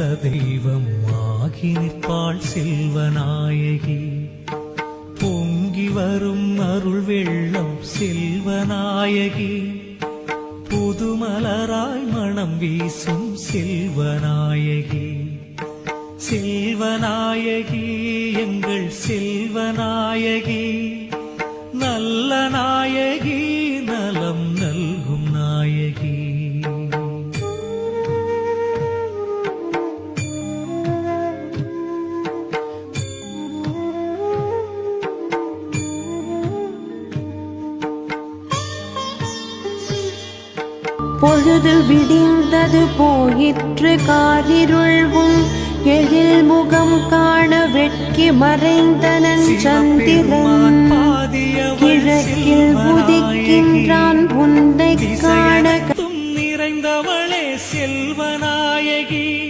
தெய்வம் ஆகி நிற்பாள் செல்வநாயகி. பொங்கி வரும் அருள் வெள்ளம் செல்வநாயகி. புதுமலராய் மனம் வீசும் செல்வநாயகி. செல்வநாயகி எங்கள் செல்வநாயகி. நல்ல நாயகி நலம் நல்கும் நாயகி. பொழுது விடிந்தது போயிற்று காரிருள்வும் எழில் முகம் காண வெட்கி மறைந்தனன் சந்திரன். கிழக்கில் உதிக்கின்றான் உன்னை காண நிறைந்தவளே செல்வநாயகி.